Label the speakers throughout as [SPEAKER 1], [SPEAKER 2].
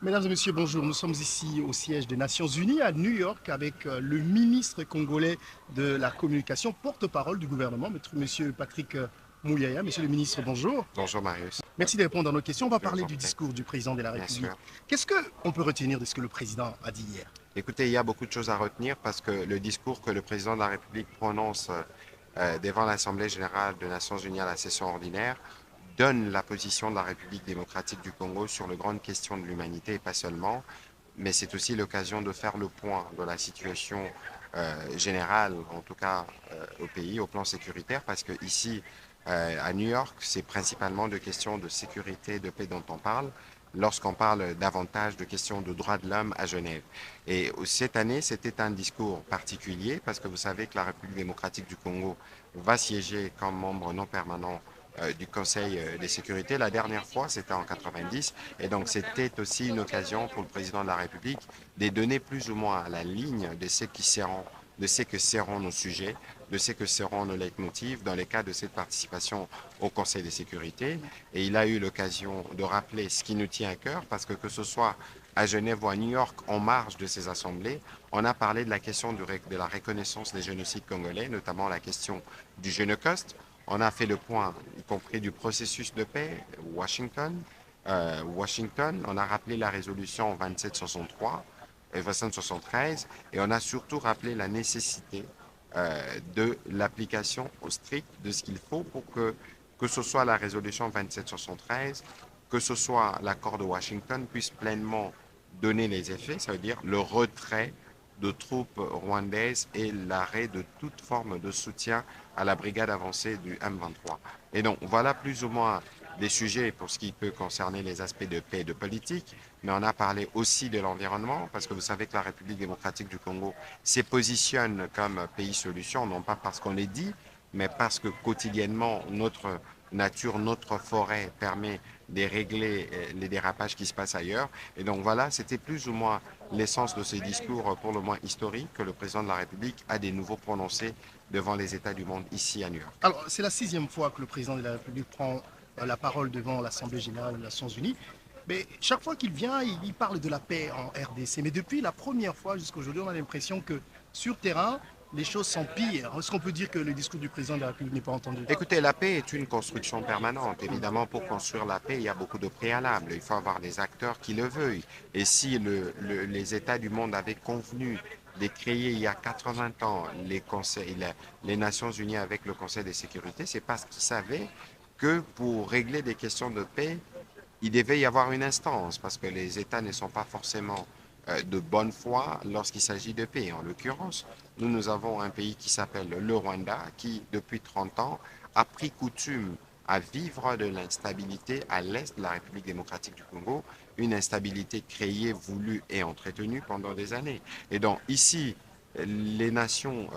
[SPEAKER 1] Mesdames et messieurs, bonjour. Nous sommes ici au siège des Nations Unies à New York avec le ministre congolais de la communication, porte-parole du gouvernement, monsieur Patrick Mouyaya. Monsieur le ministre, bonjour.
[SPEAKER 2] Bonjour Marius,
[SPEAKER 1] Merci de répondre à nos questions. On va
[SPEAKER 2] je vous
[SPEAKER 1] parler
[SPEAKER 2] en
[SPEAKER 1] du
[SPEAKER 2] prie,
[SPEAKER 1] discours du président de la
[SPEAKER 2] bien
[SPEAKER 1] République.
[SPEAKER 2] sûr.
[SPEAKER 1] Qu'est-ce qu'on peut retenir de ce que le président a dit hier?
[SPEAKER 2] Écoutez, il y a beaucoup de choses à retenir parce que le discours que le président de la République prononce devant l'Assemblée générale des Nations unies à la session ordinaire donne la position de la République démocratique du Congo sur les grandes questions de l'humanité et pas seulement, mais c'est aussi l'occasion de faire le point de la situation générale, en tout cas au pays, au plan sécuritaire, parce que ici, à New York, c'est principalement de questions de sécurité, de paix dont on parle, lorsqu'on parle davantage de questions de droits de l'homme à Genève. Et cette année, c'était un discours particulier, parce que vous savez que la République démocratique du Congo va siéger comme membre non permanent du Conseil de sécurité. La dernière fois, c'était en 90. Et donc, c'était aussi une occasion pour le président de la République de donner plus ou moins la ligne de ce que seront nos sujets, de ce que seront nos leitmotifs dans le cadre de cette participation au Conseil de sécurité. Et il a eu l'occasion de rappeler ce qui nous tient à cœur, parce que ce soit à Genève ou à New York, en marge de ces assemblées, on a parlé de la question de la reconnaissance des génocides congolais, notamment la question du Génocoste. On a fait le point, y compris du processus de paix, Washington. On a rappelé la résolution 2763 et 2773, et on a surtout rappelé la nécessité de l'application au strict de ce qu'il faut pour que ce soit la résolution 2773, que ce soit l'accord de Washington, puisse pleinement donner les effets, ça veut dire le retrait de troupes rwandaises et l'arrêt de toute forme de soutien à la brigade avancée du M23. Et donc, voilà plus ou moins des sujets pour ce qui peut concerner les aspects de paix et de politique, mais on a parlé aussi de l'environnement, parce que vous savez que la République démocratique du Congo se positionne comme pays solution, non pas parce qu'on est dit, mais parce que quotidiennement, notre nature, notre forêt permet de régler les dérapages qui se passent ailleurs. Et donc voilà, c'était plus ou moins l'essence de ce discours pour le moins historique que le président de la République a de nouveau prononcé devant les États du monde ici à New York.
[SPEAKER 1] Alors, c'est la sixième fois que le président de la République prend la parole devant l'Assemblée générale des Nations unies. Mais chaque fois qu'il vient, il parle de la paix en RDC. Mais depuis la première fois jusqu'à aujourd'hui, on a l'impression que sur terrain, les choses s'empirent. Est-ce qu'on peut dire que le discours du président de la République n'est pas entendu?
[SPEAKER 2] Écoutez, la paix est une construction permanente. Évidemment, pour construire la paix, il y a beaucoup de préalables. Il faut avoir des acteurs qui le veuillent. Et si les États du monde avaient convenu de créer il y a 80 ans les Nations Unies avec le Conseil de sécurité, c'est parce qu'ils savaient que pour régler des questions de paix, il devait y avoir une instance, parce que les États ne sont pas forcément de bonne foi lorsqu'il s'agit de paix. En l'occurrence, nous avons un pays qui s'appelle le Rwanda, qui, depuis 30 ans, a pris coutume à vivre de l'instabilité à l'est de la République démocratique du Congo, une instabilité créée, voulue et entretenue pendant des années. Et donc, ici, les nations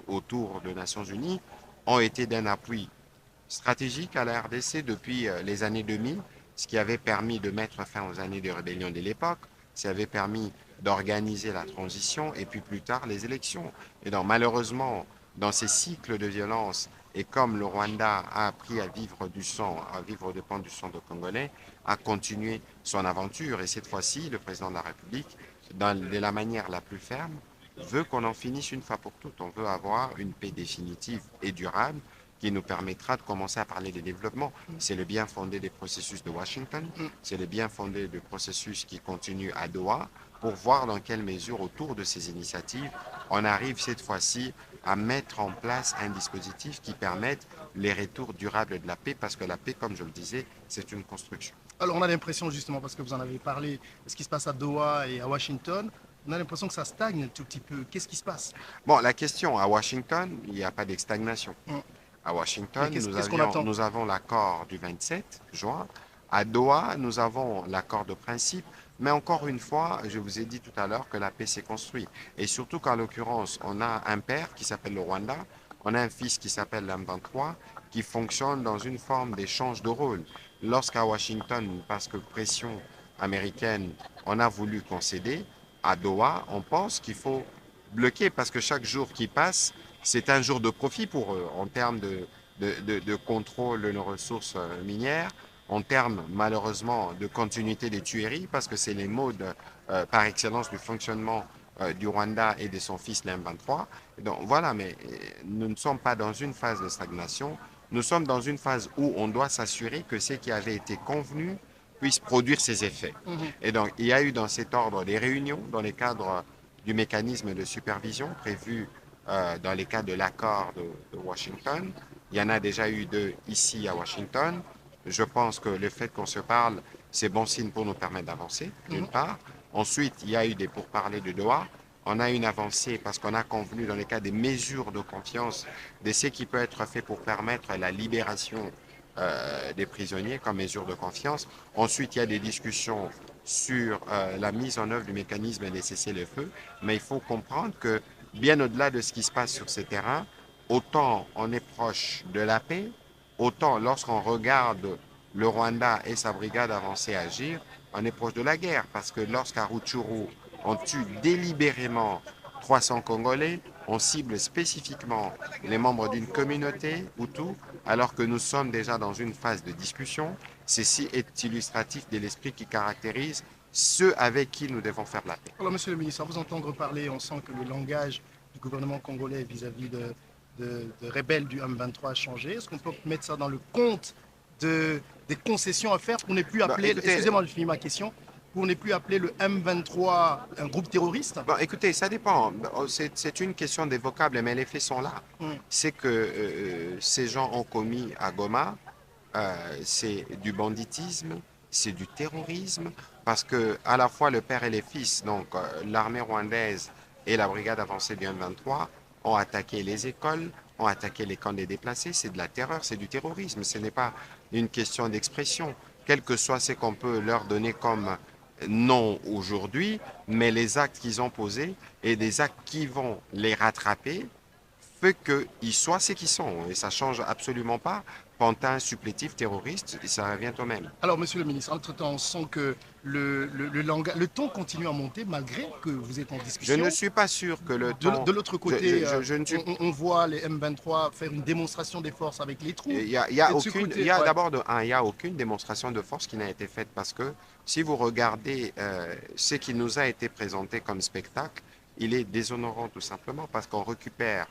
[SPEAKER 2] autour des Nations Unies ont été d'un appui stratégique à la RDC depuis les années 2000, ce qui avait permis de mettre fin aux années de rébellion de l'époque, ça avait permis d'organiser la transition et puis plus tard les élections. Et donc malheureusement, dans ces cycles de violence, et comme le Rwanda a appris à vivre du sang, à vivre au dépens du sang de Congolais, a continué son aventure. Et cette fois-ci, le président de la République, de la manière la plus ferme, veut qu'on en finisse une fois pour toutes. On veut avoir une paix définitive et durable qui nous permettra de commencer à parler de développement. C'est le bien fondé des processus de Washington, c'est le bien fondé du processus qui continue à Doha, pour voir dans quelle mesure, autour de ces initiatives, on arrive cette fois-ci à mettre en place un dispositif qui permette les retours durables de la paix, parce que la paix, comme je le disais, c'est une construction.
[SPEAKER 1] Alors, on a l'impression, justement, parce que vous en avez parlé, de ce qui se passe à Doha et à Washington, on a l'impression que ça stagne un tout petit peu. Qu'est-ce qui se passe?
[SPEAKER 2] Bon, la question, à Washington, il n'y a pas d'extagnation. À
[SPEAKER 1] Mais
[SPEAKER 2] Washington,
[SPEAKER 1] qu'est-ce qu'on attend?
[SPEAKER 2] nous avons l'accord du 27 juin. À Doha, nous avons l'accord de principe. Mais encore une fois, je vous ai dit tout à l'heure que la paix s'est construite. Et surtout qu'en l'occurrence, on a un père qui s'appelle le Rwanda, on a un fils qui s'appelle l'M23, qui fonctionne dans une forme d'échange de rôle. Lorsqu'à Washington, parce que pression américaine, on a voulu concéder, à Doha, on pense qu'il faut bloquer, parce que chaque jour qui passe, c'est un jour de profit pour eux en termes de contrôle de nos ressources minières, en termes malheureusement de continuité des tueries, parce que c'est les modes par excellence du fonctionnement du Rwanda et de son fils l'M23. Donc voilà, mais nous ne sommes pas dans une phase de stagnation, nous sommes dans une phase où on doit s'assurer que ce qui avait été convenu puisse produire ses effets. Et donc il y a eu dans cet ordre des réunions dans les cadres du mécanisme de supervision prévu dans les cas de l'accord de Washington. Il y en a déjà eu deux ici à Washington. Je pense que le fait qu'on se parle, c'est bon signe pour nous permettre d'avancer, d'une part. Ensuite, il y a eu des pourparlers de Doha. On a une avancée parce qu'on a convenu dans les cas des mesures de confiance de ce qui peut être fait pour permettre la libération des prisonniers comme mesure de confiance. Ensuite, il y a des discussions sur la mise en œuvre du mécanisme des cessez-le-feu, mais il faut comprendre que bien au-delà de ce qui se passe sur ces terrains, autant on est proche de la paix, autant lorsqu'on regarde le Rwanda et sa brigade avancée agir, on est proche de la guerre, parce que lorsqu'à Rutshuru, on tue délibérément 300 Congolais, on cible spécifiquement les membres d'une communauté Hutu, alors que nous sommes déjà dans une phase de discussion. Ceci est illustratif de l'esprit qui caractérise ceux avec qui nous devons faire la paix.
[SPEAKER 1] Alors, monsieur le ministre, à vous entendre parler, on sent que le langage du gouvernement congolais vis-à-vis de rebelles du M23 a changé. Est-ce qu'on peut mettre ça dans le compte des concessions à faire pour ne plus appeler, excusez-moi, je finis ma question, pour ne plus appeler le M23 un groupe terroriste?
[SPEAKER 2] Bon, écoutez, ça dépend. C'est une question des vocables, mais les faits sont là. C'est que ces gens ont commis à Goma, c'est du banditisme, c'est du terrorisme, parce que à la fois le père et les fils, donc l'armée rwandaise et la brigade avancée du M23, ont attaqué les écoles, ont attaqué les camps des déplacés. C'est de la terreur, c'est du terrorisme. Ce n'est pas une question d'expression, quel que soit ce qu'on peut leur donner comme non aujourd'hui, mais les actes qu'ils ont posés et des actes qui vont les rattraper fait qu'ils soient ce qu'ils sont. Et ça ne change absolument pas. Pantin, supplétif, terroriste, ça revient au même.
[SPEAKER 1] Alors, monsieur le ministre, entre-temps, on sent que le ton continue à monter malgré que vous êtes en discussion.
[SPEAKER 2] Je ne suis pas sûr que le ton...
[SPEAKER 1] De l'autre côté,
[SPEAKER 2] suis...
[SPEAKER 1] on voit les M23 faire une démonstration des forces avec les troupes.
[SPEAKER 2] Il y a aucune démonstration de force qui n'a été faite parce que si vous regardez ce qui nous a été présenté comme spectacle, il est déshonorant tout simplement parce qu'on récupère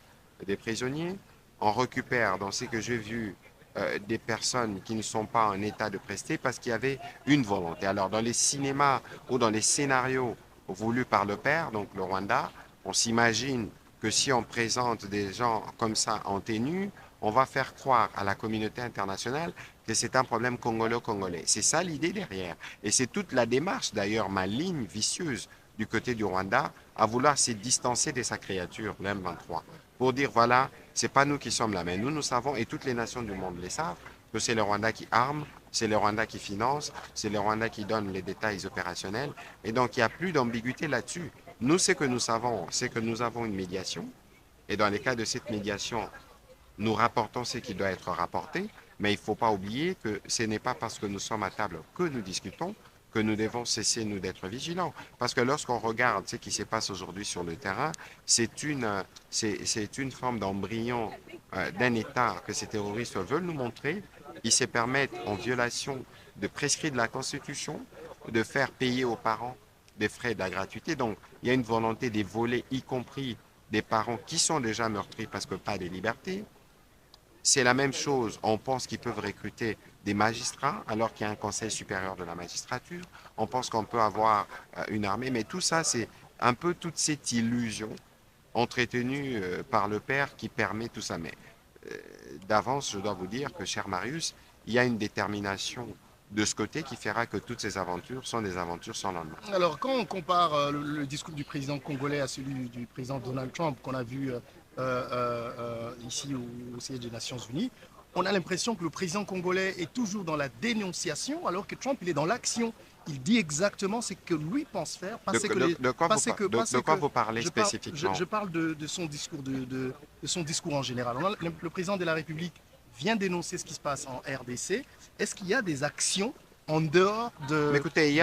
[SPEAKER 2] des prisonniers, on récupère dans ce que j'ai vu des personnes qui ne sont pas en état de prester parce qu'il y avait une volonté. Alors dans les cinémas ou dans les scénarios voulus par le père, donc le Rwanda, on s'imagine que si on présente des gens comme ça en tenue, on va faire croire à la communauté internationale que c'est un problème congolo-congolais. C'est ça l'idée derrière. Et c'est toute la démarche, d'ailleurs, maligne, vicieuse, du côté du Rwanda, à vouloir se distancer de sa créature, le M23, pour dire, voilà, c'est pas nous qui sommes là, mais nous savons, et toutes les nations du monde le savent, que c'est le Rwanda qui arme, c'est le Rwanda qui finance, c'est le Rwanda qui donne les détails opérationnels, et donc il n'y a plus d'ambiguïté là-dessus. Nous, ce que nous savons, c'est que nous avons une médiation, et dans les cas de cette médiation, nous rapportons ce qui doit être rapporté, mais il ne faut pas oublier que ce n'est pas parce que nous sommes à table que nous discutons que nous devons cesser, nous, d'être vigilants. Parce que lorsqu'on regarde ce qui se passe aujourd'hui sur le terrain, c'est une forme d'embryon d'un État que ces terroristes veulent nous montrer. Ils se permettent, en violation de prescrits de la Constitution, de faire payer aux parents des frais de la gratuité. Donc, il y a une volonté de voler, y compris des parents qui sont déjà meurtris parce que pas de liberté. C'est la même chose, on pense qu'ils peuvent recruter des magistrats alors qu'il y a un conseil supérieur de la magistrature. On pense qu'on peut avoir une armée, mais tout ça, c'est un peu toute cette illusion entretenue par le père qui permet tout ça. Mais d'avance, je dois vous dire que, cher Marius, il y a une détermination de ce côté qui fera que toutes ces aventures sont des aventures sans lendemain.
[SPEAKER 1] Alors, quand on compare le discours du président congolais à celui du président Donald Trump qu'on a vu ici au siège des Nations Unies, on a l'impression que le président congolais est toujours dans la dénonciation, alors que Trump, il est dans l'action. Il dit exactement ce que lui pense faire.
[SPEAKER 2] De quoi vous parlez spécifiquement?
[SPEAKER 1] Je parle de son discours, de son discours en général. Le président de la République vient dénoncer ce qui se passe en RDC. Est-ce qu'il y a des actions en dehors de...
[SPEAKER 2] Mais écoutez, il y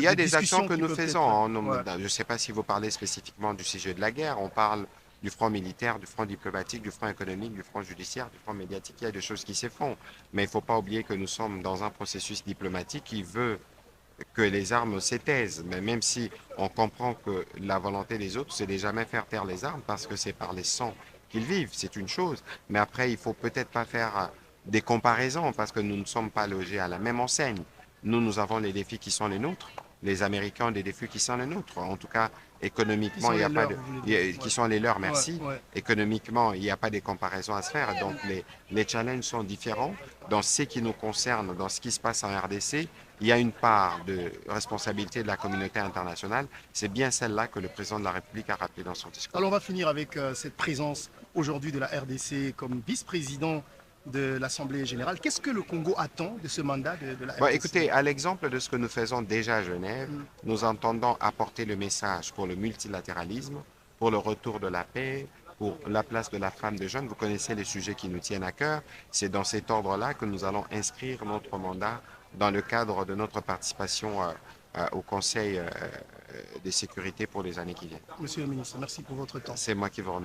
[SPEAKER 2] a des actions que nous faisons. Je ne sais pas si vous parlez spécifiquement du sujet de la guerre. On parle du front militaire, du front diplomatique, du front économique, du front judiciaire, du front médiatique. Il y a des choses qui se font. Mais il ne faut pas oublier que nous sommes dans un processus diplomatique qui veut que les armes s'étaisent. Mais même si on comprend que la volonté des autres, c'est de jamais faire taire les armes parce que c'est par les sangs qu'ils vivent, c'est une chose. Mais après, il faut peut-être pas faire des comparaisons parce que nous ne sommes pas logés à la même enseigne. Nous avons les défis qui sont les nôtres. Les Américains ont des défis qui sont les nôtres. En tout cas,
[SPEAKER 1] Qui
[SPEAKER 2] économiquement,
[SPEAKER 1] sont
[SPEAKER 2] il n'y
[SPEAKER 1] les
[SPEAKER 2] a pas
[SPEAKER 1] leurs,
[SPEAKER 2] de,
[SPEAKER 1] vous voulez
[SPEAKER 2] il y
[SPEAKER 1] dire.
[SPEAKER 2] a- qui sont les leurs,
[SPEAKER 1] Ouais,
[SPEAKER 2] merci.
[SPEAKER 1] ouais.
[SPEAKER 2] Économiquement, il n'y a pas de comparaisons à se faire. Donc, les challenges sont différents. Dans ce qui nous concerne, dans ce qui se passe en RDC, il y a une part de responsabilité de la communauté internationale. C'est bien celle-là que le président de la République a rappelé dans son discours.
[SPEAKER 1] Alors on va finir avec cette présence aujourd'hui de la RDC comme vice-président de l'Assemblée générale. Qu'est-ce que le Congo attend de ce mandat de la
[SPEAKER 2] Bon,
[SPEAKER 1] RDC?
[SPEAKER 2] écoutez, à l'exemple de ce que nous faisons déjà à Genève,
[SPEAKER 1] Mm.
[SPEAKER 2] nous entendons apporter le message pour le multilatéralisme, pour le retour de la paix, pour la place de la femme de jeunes. Vous connaissez les sujets qui nous tiennent à cœur. C'est dans cet ordre-là que nous allons inscrire notre mandat dans le cadre de notre participation au Conseil de sécurité pour les années qui viennent.
[SPEAKER 1] Monsieur le ministre, merci pour votre temps.
[SPEAKER 2] C'est moi qui vous remercie.